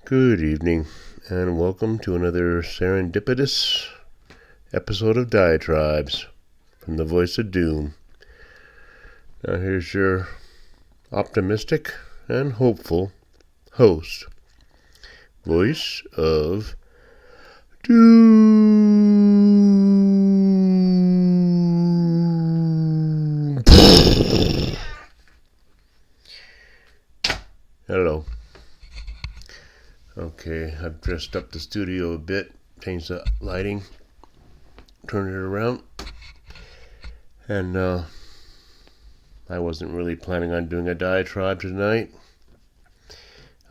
Good evening, and welcome to another serendipitous episode of Diatribes from the Voice of Doom. Now here's your optimistic and hopeful host, Voice of Doom. Hello. Okay, I've dressed up the studio a bit, changed the lighting, turned it around, and I wasn't really planning on doing a diatribe tonight.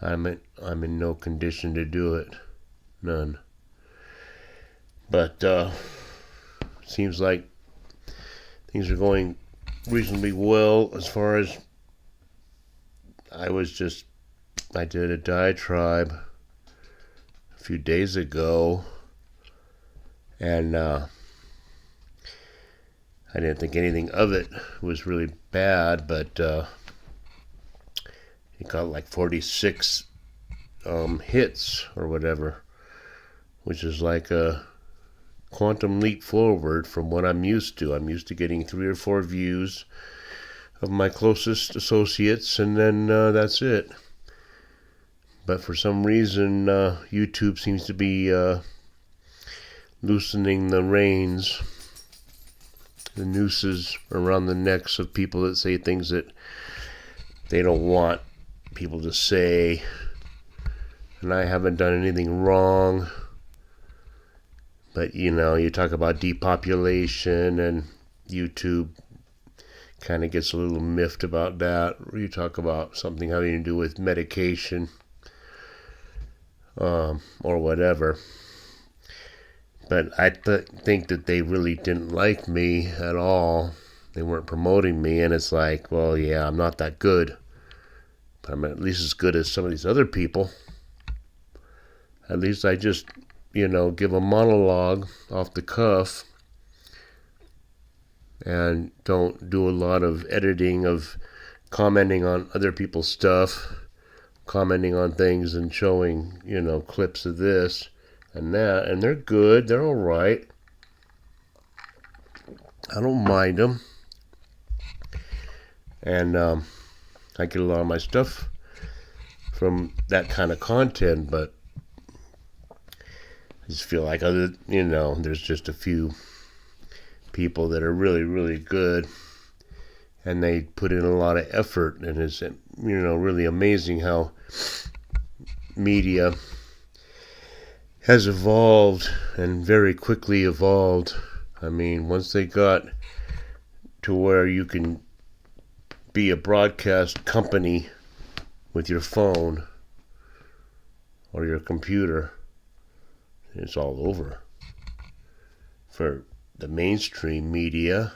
I'm in no condition to do it, none. But seems like things are going reasonably well as far as I did a diatribe a few days ago, and I didn't think anything of it was really bad, but it got like 46 hits or whatever, which is like a quantum leap forward from what I'm used to. I'm used to getting 3 or 4 views of my closest associates, and then that's it. But for some reason, YouTube seems to be loosening the reins, the nooses around the necks of people that say things that they don't want people to say. And I haven't done anything wrong. But, you talk about depopulation, and YouTube kind of gets a little miffed about that. Or you talk about something having to do with medication. Or whatever. But I think that they really didn't like me at all. They weren't promoting me, and it's like, well, yeah, I'm not that good, but I'm at least as good as some of these other people. At least I just, give a monologue off the cuff and don't do a lot of editing of commenting on other people's stuff, commenting on things and showing, clips of this and that, and they're good, they're all right. I don't mind them, and I get a lot of my stuff from that kind of content, but I just feel like there's just a few people that are really, really good, and they put in a lot of effort, and it's really amazing how media has evolved, and very quickly evolved. I mean, once they got to where you can be a broadcast company with your phone or your computer, it's all over. For the mainstream media,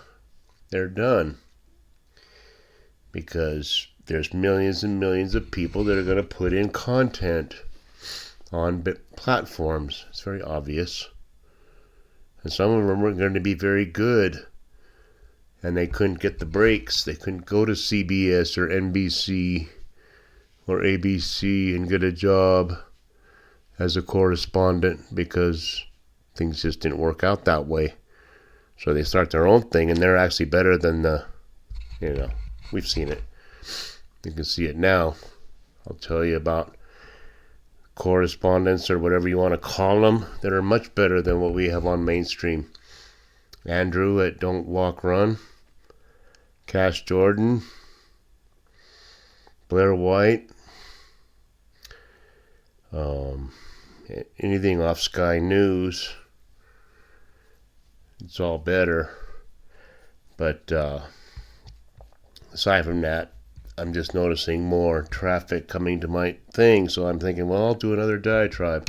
they're done. Because there's millions and millions of people that are going to put in content on platforms. It's very obvious. And some of them are going to be very good. And they couldn't get the breaks. They couldn't go to CBS or NBC or ABC and get a job as a correspondent because things just didn't work out that way. So they start their own thing, and they're actually better than we've seen it. You can see it now. I'll tell you about correspondents or whatever you want to call them that are much better than what we have on mainstream. Andrew at Don't Walk Run, Cash Jordan, Blair White, anything off Sky News. It's all better. But aside from that, I'm just noticing more traffic coming to my thing, so I'm thinking, well, I'll do another diatribe.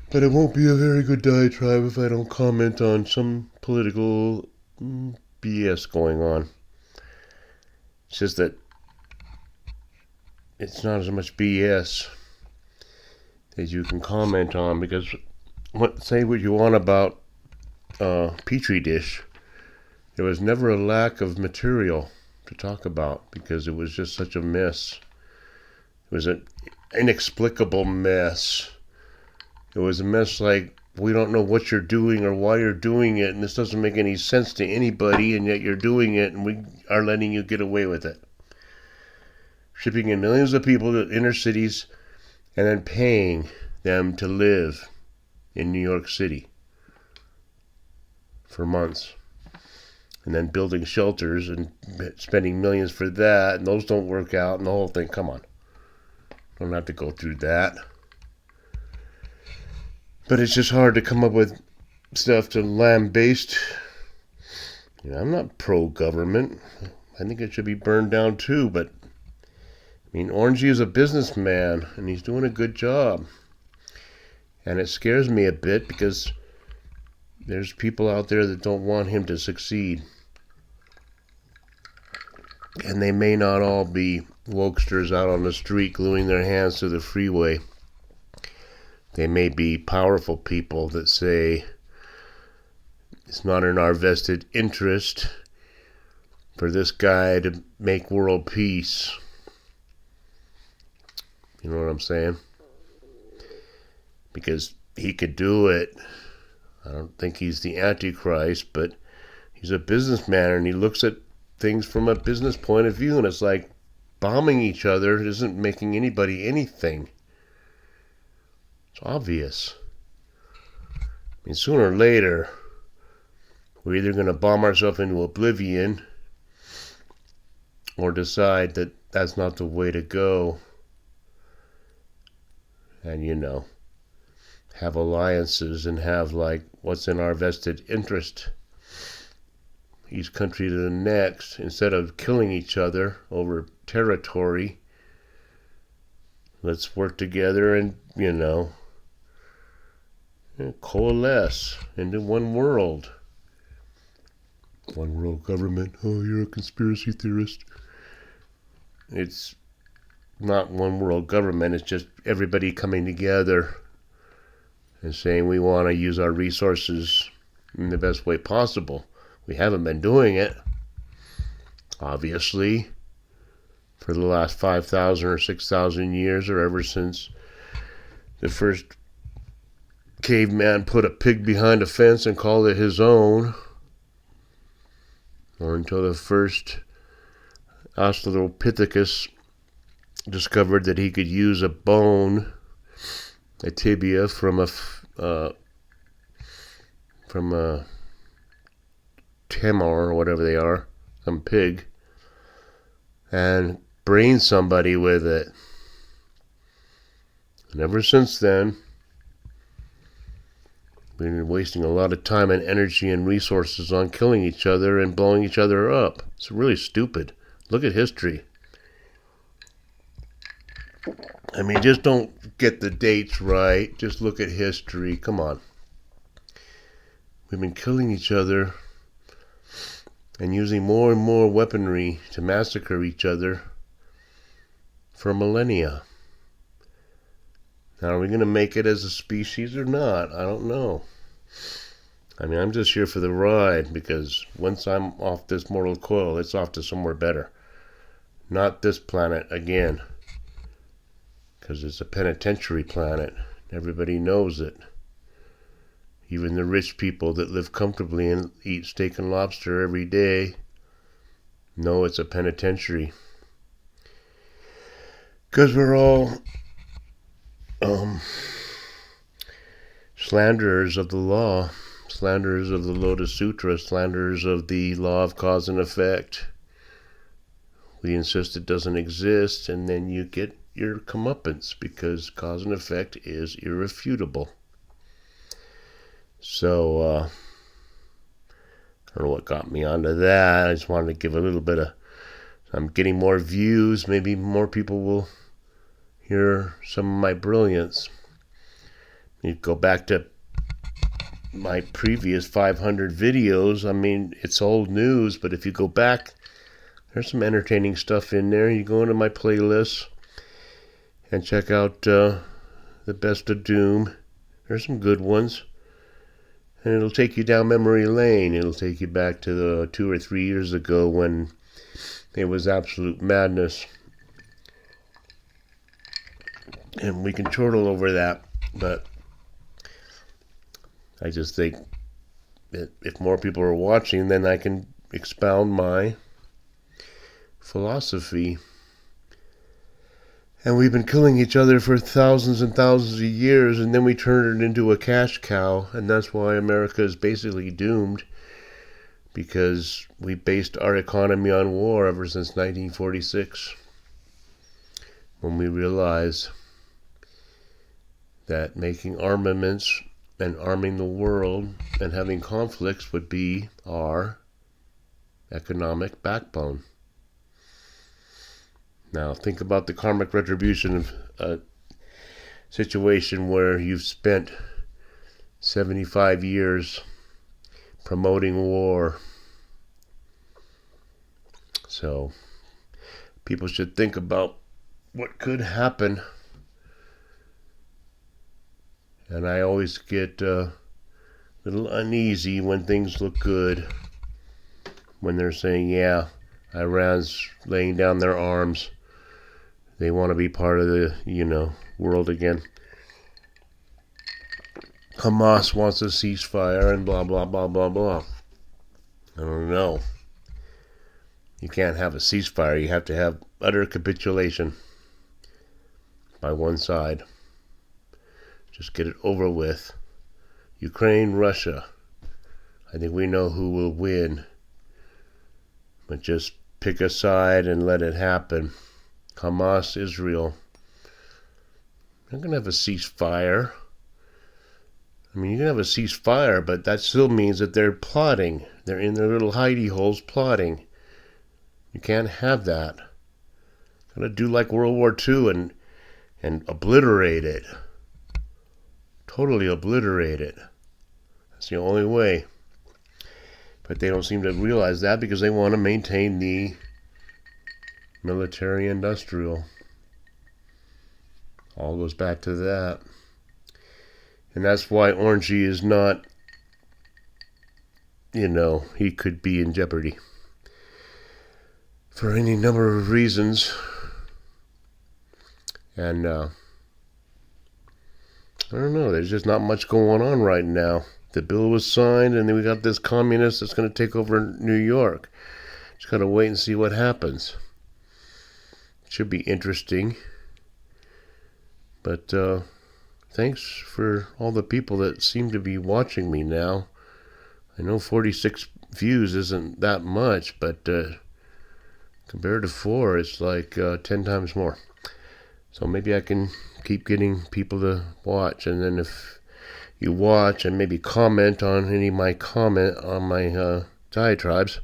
But it won't be a very good diatribe if I don't comment on some political BS going on. It's just that it's not as much BS as you can comment on, because say what you want about Petri dish, there was never a lack of material to talk about because it was just such a mess. It was inexplicable mess. It was a mess like, we don't know what you're doing or why you're doing it, and this doesn't make any sense to anybody, and yet you're doing it, and we are letting you get away with it. Shipping in millions of people to inner cities and then paying them to live in New York City for months. And then building shelters and spending millions for that, and those don't work out, and the whole thing. Come on. Don't have to go through that. But it's just hard to come up with stuff to lambaste. I'm not pro-government. I think it should be burned down too, but Orangey is a businessman, and he's doing a good job. And it scares me a bit because there's people out there that don't want him to succeed. And they may not all be wokesters out on the street gluing their hands to the freeway. They may be powerful people that say it's not in our vested interest for this guy to make world peace. You know what I'm saying? Because he could do it. I don't think he's the Antichrist, but he's a businessman, and he looks at things from a business point of view, and it's like bombing each other isn't making anybody anything. It's obvious. Sooner or later, we're either going to bomb ourselves into oblivion or decide that that's not the way to go. And, have alliances and have, what's in our vested interest. Each country to the next, instead of killing each other over territory, let's work together and, coalesce into one world. One world government. Oh, you're a conspiracy theorist. It's not one world government. It's just everybody coming together and saying we want to use our resources in the best way possible. We haven't been doing it, obviously, for the last 5,000 or 6,000 years, or ever since the first caveman put a pig behind a fence and called it his own, or until the first Australopithecus discovered that he could use a bone, a tibia from a tamar or whatever they are, some pig, and brain somebody with it. And ever since then, we've been wasting a lot of time and energy and resources on killing each other and blowing each other up. It's really stupid. Look at history. Just don't get the dates right. Just look at history. Come on. We've been killing each other and using more and more weaponry to massacre each other for millennia. Now, are we going to make it as a species or not? I don't know. I'm just here for the ride, because once I'm off this mortal coil, it's off to somewhere better. Not this planet again. Because it's a penitentiary planet. Everybody knows it. Even the rich people that live comfortably and eat steak and lobster every day know it's a penitentiary. Because we're all slanderers of the law, slanderers of the Lotus Sutra, slanderers of the law of cause and effect. We insist it doesn't exist, and then you get your comeuppance, because cause and effect is irrefutable. So, I don't know what got me onto that. I just wanted to give a little bit of... I'm getting more views. Maybe more people will hear some of my brilliance. You go back to my previous 500 videos. It's old news, but if you go back, there's some entertaining stuff in there. You go into my playlists and check out the Best of Doom. There's some good ones. And it'll take you down memory lane. It'll take you back to the 2 or 3 years ago when it was absolute madness. and we can chortle over that, but I just think that if more people are watching, then I can expound my philosophy. And we've been killing each other for thousands and thousands of years, and then we turn it into a cash cow, and that's why America is basically doomed, because we based our economy on war ever since 1946, when we realized that making armaments and arming the world and having conflicts would be our economic backbone. Now, think about the karmic retribution of a situation where you've spent 75 years promoting war. So, people should think about what could happen. And I always get a little uneasy when things look good, when they're saying, yeah, Iran's laying down their arms. They want to be part of the, world again. Hamas wants a ceasefire and blah, blah, blah, blah, blah. I don't know. You can't have a ceasefire. You have to have utter capitulation by one side. Just get it over with. Ukraine, Russia. I think we know who will win. But just pick a side and let it happen. Hamas, Israel. You're not going to have a ceasefire. I mean, you can have a ceasefire, but that still means that they're plotting. They're in their little hidey holes plotting. You can't have that. Got to do like World War II and obliterate it. Totally obliterate it. That's the only way. But they don't seem to realize that because they want to maintain the military-industrial. All goes back to that. And that's why Orangey is not, he could be in jeopardy. For any number of reasons. And, I don't know, there's just not much going on right now. The bill was signed, and then we got this communist that's going to take over New York. Just got to wait and see what happens. Should be interesting. But thanks for all the people that seem to be watching me now. I know 46 views isn't that much, but compared to 4, it's like 10 times more. So maybe I can keep getting people to watch, and then if you watch and maybe comment on any of my diatribes,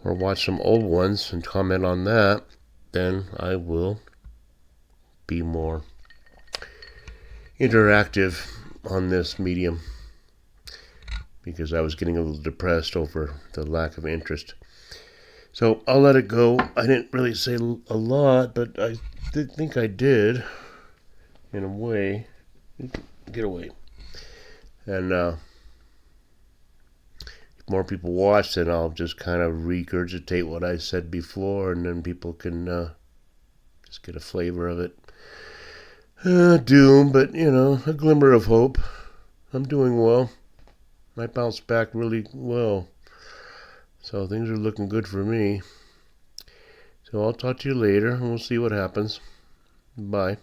or watch some old ones and comment on that, then I will be more interactive on this medium, because I was getting a little depressed over the lack of interest. So I'll let it go. I didn't really say a lot, but I think I did, in a way. Get away. And if more people watch, then I'll just kind of regurgitate what I said before, and then people can just get a flavor of it. Doom, but, a glimmer of hope. I'm doing well. I bounced back really well. So things are looking good for me. So I'll talk to you later, and we'll see what happens. Bye.